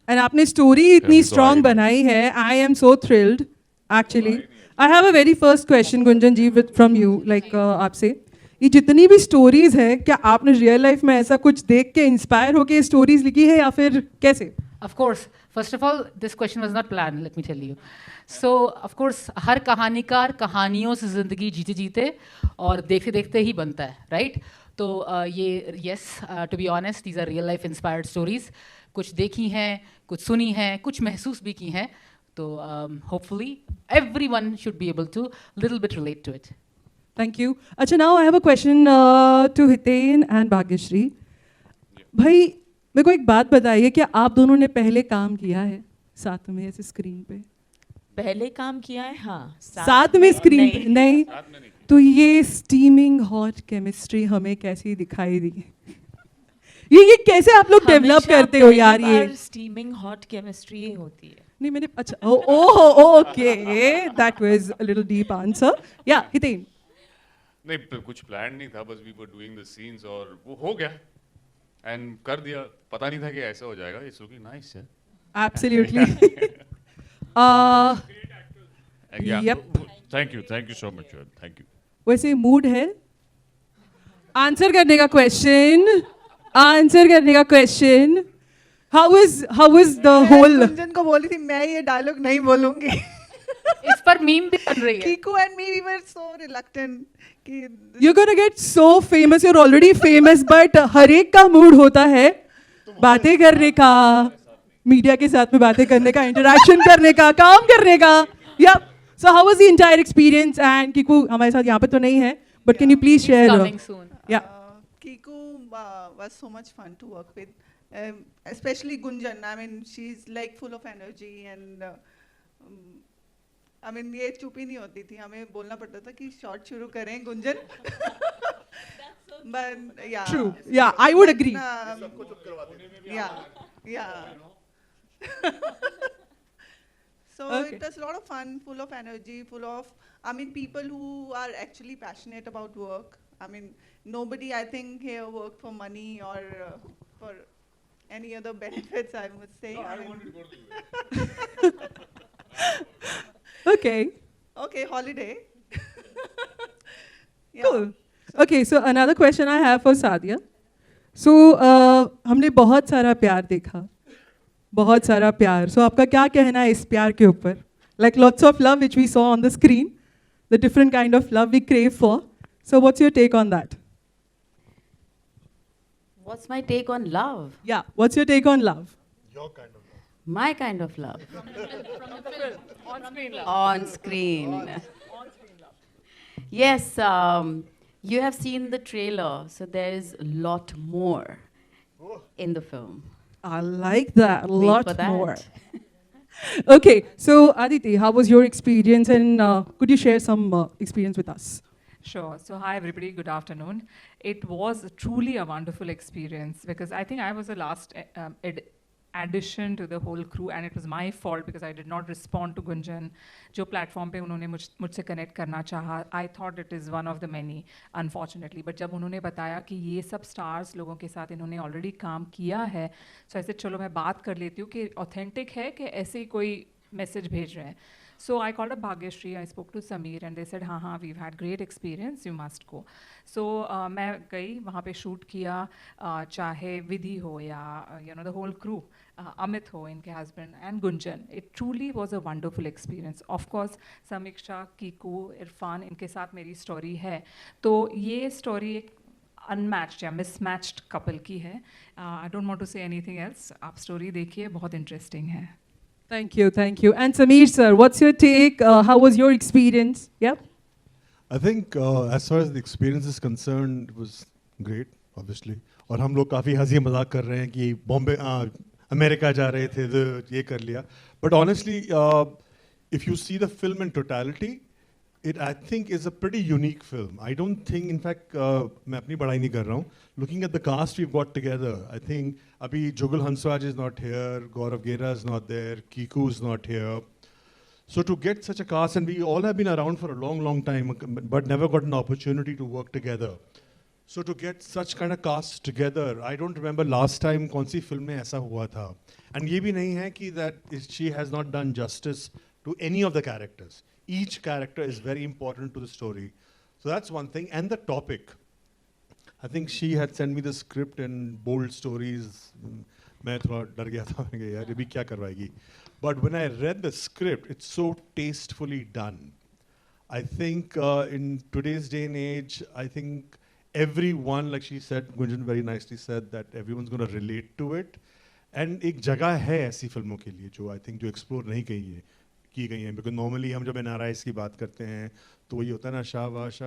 And आपने story इतनी strong बनाई है. I am so thrilled actually. I have a very first question Gunjan ji with from you like आपसे. ये जितनी भी स्टोरीज है, क्या आपने रियल लाइफ में ऐसा कुछ देख के इंस्पायर होके स्टोरीज लिखी है या फिर कैसे? Of course, first of all, this question was not planned, let me tell you. So, of course, हर कहानीकार कहानियों से ज़िंदगी जीते जीते और देखते देखते ही बनता है, right? तो ये yes, to be honest, these are real life inspired stories. कुछ देखी हैं, कुछ सुनी हैं, कुछ महसूस भी की हैं. तो hopefully everyone should be able to little bit relate to it. Thank you. अच्छा, now I have a question to Hiten and Bhagyashree. भाई मेरे को एक बात बताइए, क्या आप दोनों ने पहले काम किया है साथ में ऐसे स्क्रीन पे? पहले काम किया है, हाँ. साथ में स्क्रीन पे नहीं. तो ये स्टीमिंग हॉट केमिस्ट्री हमें कैसी दिखाई दी? ये कैसे आप लोग डेवलप करते हो यार? ये स्टीमिंग हॉट केमिस्ट्री ही होती है. नहीं मैंने अच्छा okay, that was a little deep answer. या हितेन? नहीं, कुछ प्लान नहीं था, बस we were doing the scenes और वो हो गया एंड कर दिया. पता नहीं था कि ऐसा हो जाएगा. इट्स लुकिंग नाइस है. Absolutely. Yep. Thank you so much. Thank you. वैसे मूड है आंसर करने का question. How is the whole? Gunjan को बोली थी मैं ये डायलॉग नहीं बोलूंगी. इस पर मीम भी बन रही है. Kiku and me, we were so reluctant कि You're gonna get so famous. You're already famous, but हर एक का मूड होता है बातें करने का, मीडिया के साथ में बातें करने का, इंटरेक्शन करने का, काम करने का. Yep. So how was the entire experience? And Kiku हमारे साथ यहाँ पे तो नहीं है, but can you please share? Coming soon. Yeah. Kiku was so much fun to work with, especially Gunjan. I mean, she's like full of energy and I mean ये चुप ही नहीं होती थी. हमें बोलना पड़ता था कि शॉट शुरू करें Gunjan. But yeah. True. Yeah, I would agree. Yeah. So Okay. it was a lot of fun, full of energy, full of, I mean, people who are actually passionate about work. I mean, nobody, I think, here worked for money or for any other benefits, I must say. No, I mean, wanted to go to the US. Okay. Okay, holiday. Yeah. Cool. Okay, so another question I have for Sadia. So हमने बहुत सारा प्यार देखा, बहुत सारा प्यार. So आपका क्या कहना है इस प्यार के ऊपर? Like lots of love which we saw on the screen, the different kind of love we crave for. So what's your take on that? What's my take on love? Yeah, what's your take on love? Your kind of love. My kind of love. On-screen love. On screen. Yes, you have seen the trailer, so there is a lot more in the film. I like that. A Wait lot for that. more. Okay, so Aditi, how was your experience and could you share some experience with us? Sure. So, hi everybody, good afternoon. It was truly a wonderful experience because I think I was the last addition to the whole crew and it was my fault because I did not respond to Gunjan. जो platform पे उन्होंने मुझसे connect करना चाहा, I thought it is one of the many, unfortunately. But जब उन्होंने बताया कि ये सब stars लोगों के साथ इन्होंने already काम किया है, so ऐसे चलो मैं बात कर लेती हूँ कि authentic है कि ऐसे ही कोई message भेज रहे हैं. So I called up Bhagyashree, I spoke to Sameer and they said, हाँ, we've had great experience, you must go. So मैं गई, वहाँ पे shoot किया, चाहे विधि हो या the whole crew, Amit ho, इनके husband, and Gunjan. It truly was a wonderful experience. Of course, Samiksha, Kiku, Irfan, इनके साथ मेरी story है. तो ये story एक unmatched या mismatched couple की है. I don't want to say anything else. आप story देखिए, बहुत interesting है. Thank you. And Sameer sir, what's your take? How was your experience? Yep. I think as far as the experience is concerned, it was great, obviously. और हम लोग काफ़ी हंसी मजाक कर रहे हैं कि बॉम्बे अमेरिका जा रहे थे तो ये कर लिया. But honestly, if you see the film in totality, it I think is a pretty unique film. I don't think, in fact, मैं अपनी बड़ाई नहीं कर रहा हूँ. Looking at the cast we've got together, I think अभी Jugal Hansraj is not here, Gaurav Gera is not there, Kiku is not here. So to get such a cast, and we all have been around for a long, long time, but never got an opportunity to work together. So to get such kind of cast together, I don't remember last time कौन सी film में ऐसा हुआ था. And ये भी नहीं है कि that she has not done justice to any of the characters. Each character is very important to the story. So that's one thing. And the topic. I think she had sent me the script and bold stories. मैं थोड़ा डर गया था, मैं यार ये भी क्या करवाएगी. But when I read the script, it's so tastefully done. I think in today's day and age, I think everyone, like she said, Gunjan very nicely said that everyone's going to relate to it. And एक जगह है ऐसी फिल्मों के लिए जो I think जो explore नहीं की गई हैं. Because normally हम जब NRIs की बात करते हैं तो वही होता है ना शाबाश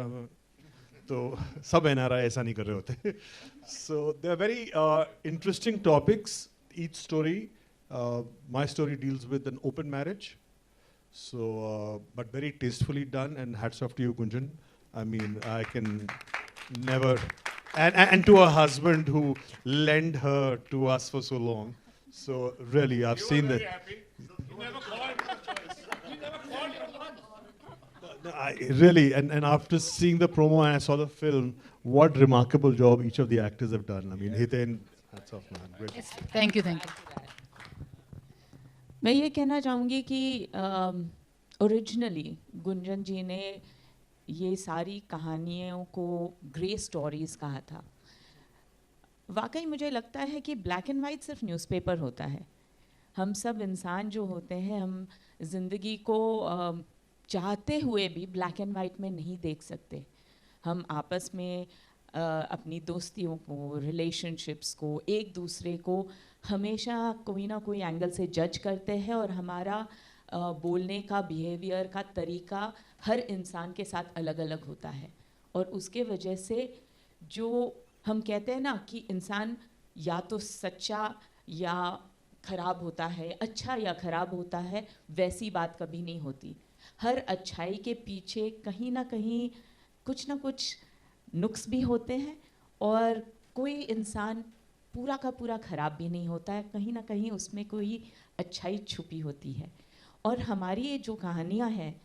तो सब NRI ऐसा नहीं कर रहे होते. So they are very interesting topics. Each story, my story deals with an open marriage. So, but very tastefully done, and hats off to you, Gunjan. I mean, I can never, and to her husband who lent her to us for so long. So really, I've seen that. Happy. You never called your choice. You never called your lunch. I really, and after seeing the promo and I saw the film, what remarkable job each of the actors have done. I mean, Hiten, hats off, man. Great. Yes, thank you, thank you. मैं ये कहना चाहूँगी कि originally Gunjan जी ने ये सारी कहानियों को ग्रे स्टोरीज़ कहा था. वाकई मुझे लगता है कि ब्लैक एंड वाइट सिर्फ न्यूज़पेपर होता है. हम सब इंसान जो होते हैं, हम ज़िंदगी को चाहते हुए भी ब्लैक एंड वाइट में नहीं देख सकते. हम आपस में अपनी दोस्तियों को, रिलेशनशिप्स को, एक दूसरे को हमेशा कोई ना कोई एंगल से जज करते हैं और हमारा बोलने का, बिहेवियर का तरीका हर इंसान के साथ अलग अलग होता है. और उसके वजह से जो हम कहते हैं ना कि इंसान या तो सच्चा या ख़राब होता है, अच्छा या ख़राब होता है, वैसी बात कभी नहीं होती. हर अच्छाई के पीछे कहीं ना कहीं कुछ ना कुछ नुक्स भी होते हैं और कोई इंसान पूरा का पूरा ख़राब भी नहीं होता है. कहीं ना कहीं उसमें कोई अच्छाई छुपी होती है. और हमारी ये जो कहानियाँ हैं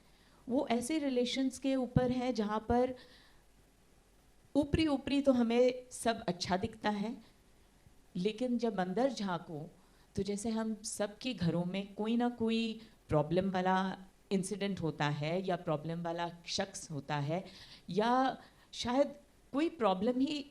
वो ऐसे रिलेशंस के ऊपर है जहाँ पर ऊपरी ऊपरी तो हमें सब अच्छा दिखता है, लेकिन जब अंदर झांको तो जैसे हम सबके घरों में कोई ना कोई प्रॉब्लम वाला इंसिडेंट होता है या प्रॉब्लम वाला शख्स होता है या शायद कोई प्रॉब्लम ही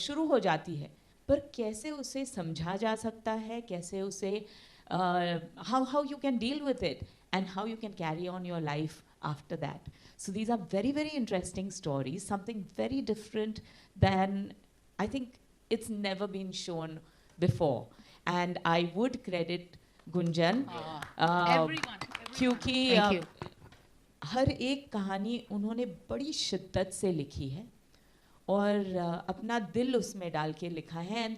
शुरू हो जाती है, पर कैसे उसे समझा जा सकता है, कैसे उसे how you can deal with it and how you can carry on your life after that. So these are very, very interesting stories, something very different than, I think it's never been shown before. And I would credit Gunjan Everyone. क्योंकि Thank you. हर एक कहानी उन्होंने बड़ी शिद्दत से लिखी है और अपना दिल उसमें डाल के लिखा है. And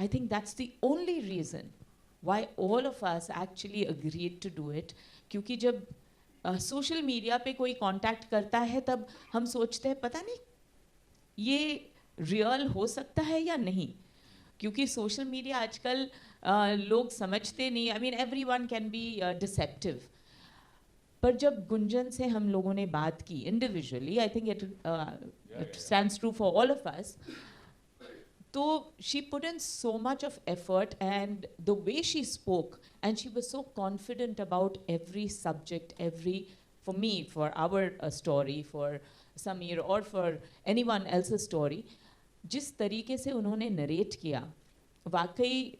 I think that's the only reason why all of us actually agreed to do it. क्योंकि जब सोशल मीडिया पे कोई कांटेक्ट करता है तब हम सोचते हैं पता नहीं ये रियल हो सकता है या नहीं, क्योंकि सोशल मीडिया आजकल लोग समझते नहीं. I mean everyone can be deceptive. पर जब गुंजन से हम लोगों ने बात की individually, I think it stands true for all of us, तो she put in so much of effort and the way she spoke and she was so confident about every subject, every for me, for our story, for Sameer और for anyone else's story. जिस तरीके से उन्होंने narrate किया वाकई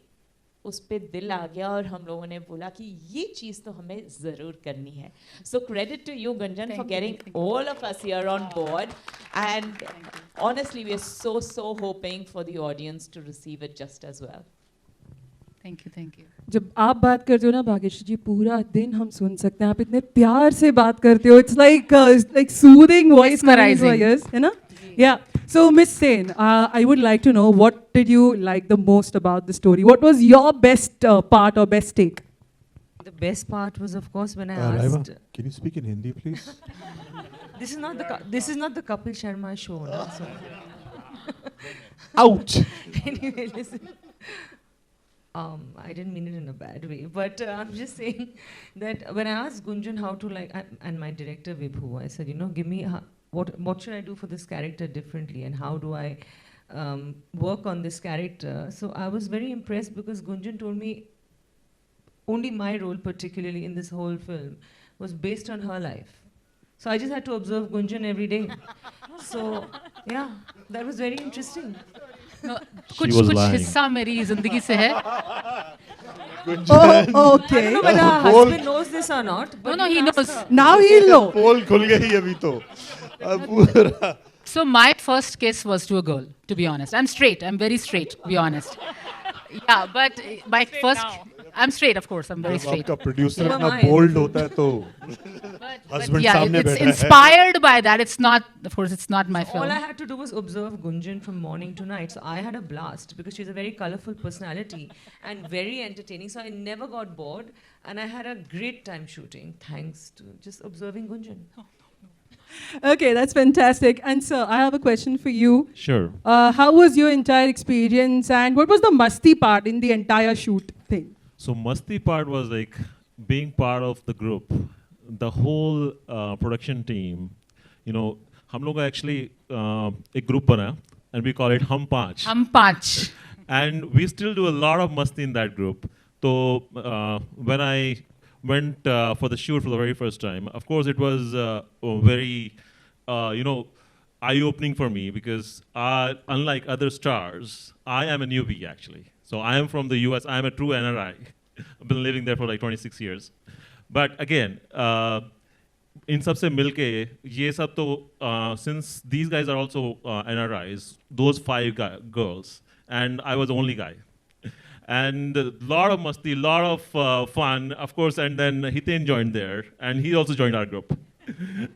उस पर दिल आ गया और हम लोगों ने बोला कि ये चीज़ तो हमें ज़रूर करनी है. So credit to you Gunjan for getting all of us here on board and honestly we are so hoping for the audience to receive it just as well. Thank you, thank you. जब आप बात करते हो ना भाग्यश्री जी, पूरा दिन हम सुन सकते हैं. आप इतने प्यार से बात करते हो. It's like soothing voice Mesmerizing. है ना? Yeah. So Miss Sen, I would like to know, what did you like the most about the story? What was your best part or best take? The best part was, of course, when I Raiva, asked. can you speak in Hindi, please? This is not the Kapil Sharma show. No? So. Ouch! Anyway, listen. I didn't mean it in a bad way, but I'm just saying that when I asked Gunjan how to and my director Vibhu, I said, give me what should I do for this character differently, and how do I work on this character? So I was very impressed because Gunjan told me only my role, particularly in this whole film, was based on her life. So I just had to observe Gunjan every day. So yeah, that was very interesting. कुछ was कुछ lying. हिस्सा मेरी जिंदगी से है. Oh, I don't okay. know whether her husband knows this or not. No, But no, he you ask knows. her. Now he'll know. पोल खुल गई अभी तो अब पूरा So my first kiss was to a girl, to be honest. I'm straight. I'm very straight, to be honest. Yeah, but my first, I'm straight, of course. I'm very straight. आपका producer So am इतना I. Bold होता है तो But Husband yeah, सामने it's बैठा है. inspired by that. It's not, of course, it's not my All film. I had to do was observe Gunjan from morning to night. So I had a blast because she's a very colorful personality and very entertaining. So I never got bored and I had a great time shooting thanks to just observing Gunjan. Okay, that's fantastic. And sir, I have a question for you. Sure. How was your entire experience, and what was the masti part in the entire shoot thing? So Masti part was like being part of the group, the whole production team. You know, हम लोग का actually एक group बना and we call it Hum Panch. हम पांच. And we still do a lot of masti in that group. So when I went for the shoot for the very first time, of course it was very, eye-opening for me because unlike other stars, I am a newbie actually. So I am from the US, I am a true NRI. I've been living there for like 26 years. But again, in सबसे मिलके ये सब तो since these guys are also NRIs, those 5 girls, and I was the only guy. And a lot of masti, lot of fun, of course, and then Hiten joined there, and he also joined our group.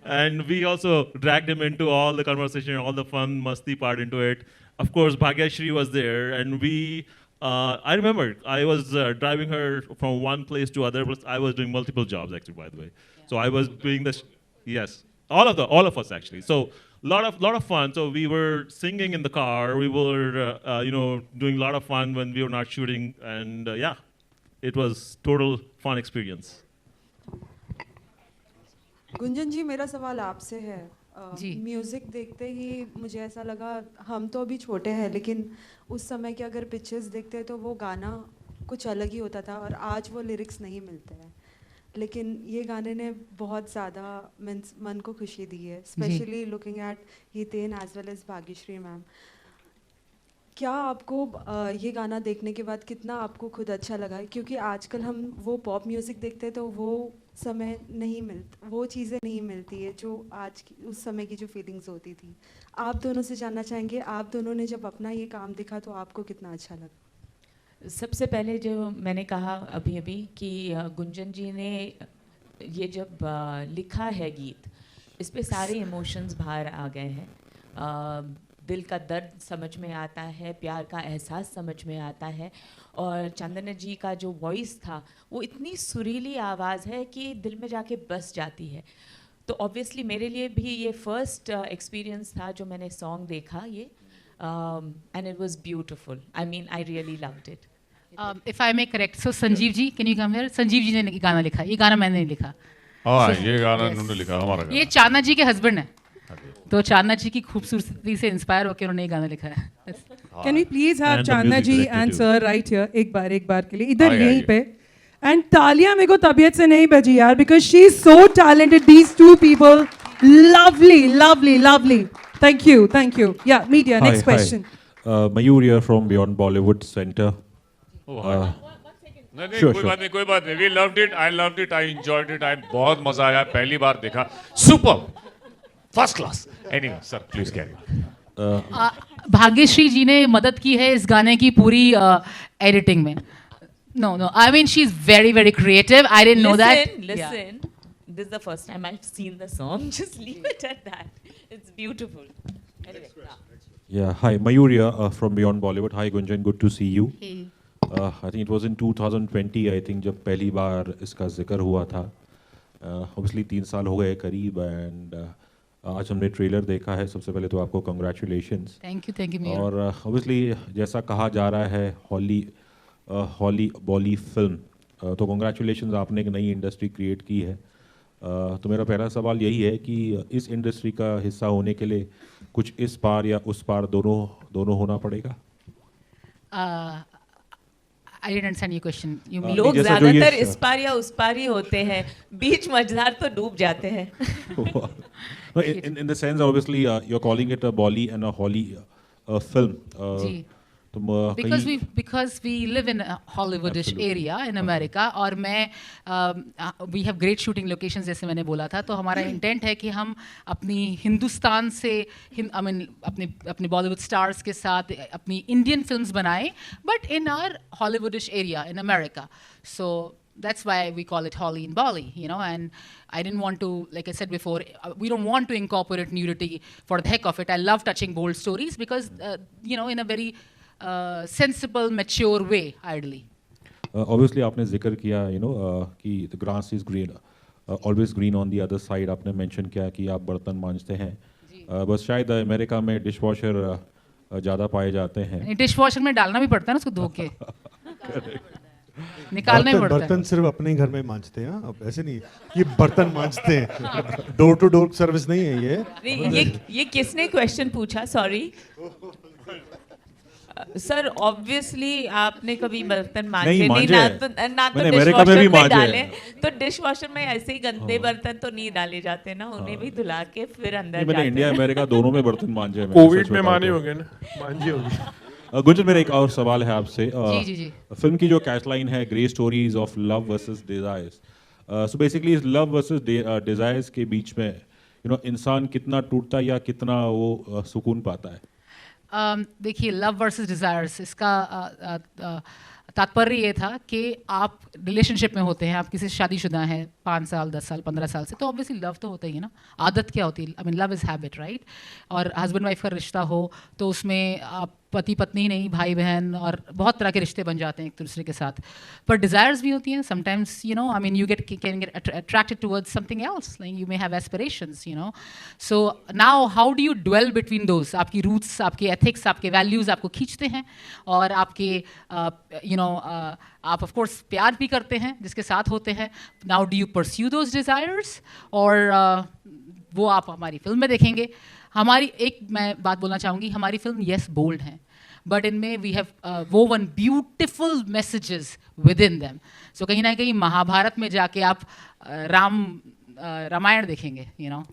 And we also dragged him into all the conversation, all the fun masti part into it. Of course, Bhagyashri was there, and I remember I was driving her from one place to other place. I was doing multiple jobs actually, by the way. So I was doing this, yes, all of us actually. So lot of fun. So we were singing in the car. We were doing a lot of fun when we were not shooting, and yeah, it was total fun experience. Gunjan जी, मेरा सवाल आपसे है. जी. Music देखते ही मुझे ऐसा लगा, हम तो अभी छोटे हैं लेकिन उस समय के अगर पिक्चर्स देखते हैं तो वो गाना कुछ अलग ही होता था और आज वो लिरिक्स नहीं मिलते हैं. लेकिन ये गाने ने बहुत ज़्यादा मीन्स मन को खुशी दी है, specially looking at Hiten as well as Bhagyashree ma'am. क्या आपको ये गाना देखने के बाद कितना आपको खुद अच्छा लगा? क्योंकि आजकल हम वो पॉप म्यूज़िक देखते हैं तो वो समय नहीं मिलता, वो चीज़ें नहीं मिलती है जो आज की उस समय की जो फीलिंग्स होती थी. आप दोनों से जानना चाहेंगे, आप दोनों ने जब अपना ये काम देखा तो आपको कितना अच्छा लगा? सबसे पहले जो मैंने कहा अभी कि गुंजन जी ने ये जब लिखा है गीत, इस पे सारे इमोशंस बाहर आ गए हैं. दिल का दर्द समझ में आता है, प्यार का एहसास समझ में आता है. और चंदना जी का जो वॉइस था वो इतनी सुरीली आवाज़ है कि दिल में जाके बस जाती है. तो ऑब्वियसली मेरे लिए भी ये फर्स्ट एक्सपीरियंस था जो मैंने सॉन्ग देखा ये, and it was beautiful. I mean I really loved it. If I may correct, so Sanjeev ji, can you come here? Sanjeev ji ने गाना लिखा, ये गाना मैंने नहीं लिखा. हाँ, ये गाना उन्होंने लिखा, हमारा गाना. ये चांदना जी के हस्बैंड है, तो चांदना जी की खूबसूरती से इंस्पायर होकर उन्होंने ये गाना लिखा है. Can we please have And the Chandna music ji director and too. sir right here एक बार के लिए इधर आइए, यहीं आइए. पे. And तालियां मेरे को तबीयत से नहीं बजी यार, because she is so talented. These two people, lovely. Thank you. Yeah, media. Next question. Mayur here from Beyond Bollywood Center. नहीं, Sure, कोई बात नहीं. We loved it. I loved it. I enjoyed it. I बहुत मजा आया. पहली बार देखा. Super. First class. Anyway, sir, please carry on. Bhagyashree जी ने मदद की है इस गाने की पूरी एडिटिंग में. No, I mean she's very creative. I didn't know that. Listen. This is the first time I've seen the song. Just leave it at that. It's beautiful. Anyway, Yeah, hi, Mayur here from Beyond Bollywood. Hi, Gunjan, good to see you. Hey. I think it was in 2020, I think, जब पहली बार इसका जिक्र हुआ था. Obviously 3 साल हो गए करीब, and आज हमने ट्रेलर देखा है. सबसे पहले तो आपको congratulations. Thank you. और obviously जैसा कहा जा रहा है हॉली बॉली फिल्म, तो congratulations, आपने एक नई इंडस्ट्री क्रिएट की है. तो मेरा पहला सवाल यही है कि इस इंडस्ट्री का हिस्सा होने के लिए कुछ इस पार या उस पार दोनों होना पड़ेगा? I didn't understand your question. You mean लोग ज्यादातर इस पार या उस पार ही होते हैं, बीच मझधार तो डूब जाते हैं. in the sense, obviously, you're calling it a Bolly and a Holly film. Ji. Because we live in a Hollywoodish area in America और मैं we have great shooting locations जैसे मैंने बोला था, तो हमारा intent है कि हम अपनी हिंदुस्तान से I mean अपने Bollywood stars के साथ अपनी Indian films बनाएं, but in our Hollywoodish area in America. So that's why we call it Holly and Bolly, you know. And I didn't want to, like I said before, we don't want to incorporate nudity for the heck of it. I love touching bold stories because you know, in a very sensible, mature way, ideally. Obviously, आपने जिक्र किया, you know, कि the grass is green, always green on the other side. आपने mention किया कि आप बर्तन मांजते हैं. बस शायद अमेरिका में dishwasher ज़्यादा पाए जाते हैं. Dishwasher में डालना भी पड़ता है ना उसको धो के. निकालना ही पड़ता है. बर्तन सिर्फ अपने घर में मांजते हैं, अब ऐसे नहीं ये बर्तन मांजते हैं. डोर टू डोर सर्विस नहीं है ये. ये किसने क्वेश्चन पूछा? सॉरी सर, ऑब्वियसली आपने कभी बर्तन मांजे नहीं, ना तो डिशवॉशर में डाले, तो डिशवॉशर में ऐसे ही गंदे बर्तन तो नहीं डाले जाते ना, उन्हें भी धुला के फिर अंदर जाते हैं. मैंने इंडिया अमेरिका दोनों में बर्तन मांजे हैं. कोविड में माने होंगे ना, मांजे होंगे. गुंजन, मेरा एक और सवाल है आपसे. जी. फिल्म की जो कैटलाइन है, grey stories of love versus desires, so basically इस लव वर्सेस डिजायर्स के बीच में यू नो इंसान कितना टूटता है या कितना वो सुकून पाता है? देखिए, लव वर्सेस डिज़ायर्स, इसका तात्पर्य ये था कि आप रिलेशनशिप में होते हैं, आप किसी से शादीशुदा हैं 5 साल 10 साल 15 साल से, तो ऑब्वियसली लव तो होता ही है ना. आदत क्या होती है? I mean love is habit, right? और हस्बैंड वाइफ का रिश्ता हो तो उसमें आप पति पत्नी नहीं, भाई बहन और बहुत तरह के रिश्ते बन जाते हैं एक दूसरे के साथ. पर डिज़ायर्स भी होती हैं sometimes, you know. I mean you can get attracted towards something else, like you may have aspirations, you know. So now how do you dwell between those? आपकी रूट्स, आपके एथिक्स, आपके वैल्यूज़ आपको खींचते हैं और आपके यू नो आप of course प्यार भी करते हैं जिसके साथ होते हैं. Now do you pursue those desires और वो आप हमारी फिल्म में देखेंगे. हमारी एक मैं बात बोलना चाहूँगी, हमारी फिल्म येस बोल्ड हैं, बट इनमें we have woven beautiful messages within them. So कहीं ना कहीं महाभारत में जाके आप रामायण देखेंगे, you know.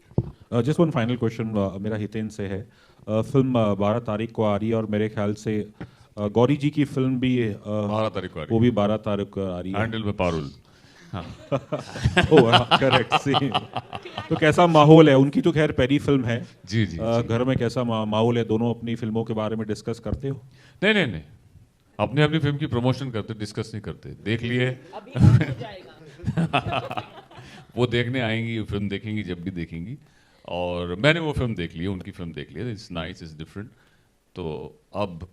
Just one final question मेरा हितेन से है. फिल्म 12 तारीख को आ रही है और मेरे ख्याल से गौरी जी की फिल्म भी 12 तारीख को आ रही है. वो भी 12 तारीख को आ रही है. हैंडल में पारुल. करेक्ट. तो कैसा माहौल है? उनकी तो खैर पहली फिल्म है. जी. घर में कैसा माहौल है? दोनों अपनी फिल्मों के बारे में डिस्कस करते हो? नहीं. अपनी फिल्म की प्रमोशन करते, डिस्कस नहीं करते. देख लिए वो देखने आएंगी, फिल्म देखेंगी जब भी देखेंगी. और मैंने वो फिल्म देख ली है, उनकी फिल्म देख ली है. It's nice, it's different. तो अब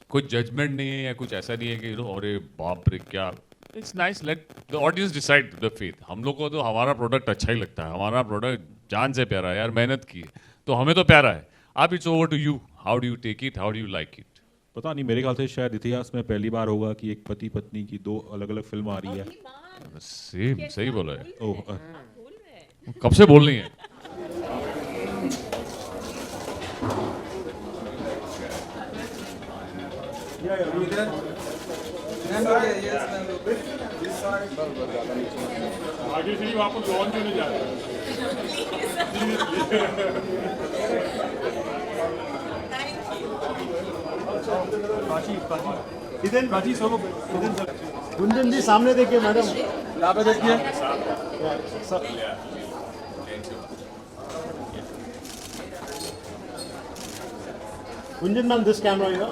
कोई जजमेंट नहीं है या कुछ ऐसा नहीं है कि अरे बाप रे क्या. It's nice, let the audience decide the faith. हम लोग को तो हमारा प्रोडक्ट अच्छा ही लगता है. हमारा प्रोडक्ट जान से प्यारा है यार, मेहनत की है तो हमें तो प्यारा है. अब it's over to you, how do you take it, how do you like it. पता नहीं, मेरे ख्याल से शायद इतिहास में पहली बार होगा कि एक पति पत्नी की 2 अलग अलग फिल्म आ रही है. सेम, सही बोला है. कब से बोल रही है. आगे से वापस लॉन्च होने जा रहे हैं. गुंजन जी सामने देखिए मैडम, यहाँ पे देखिए. Gunjan ma'am, this camera, you know.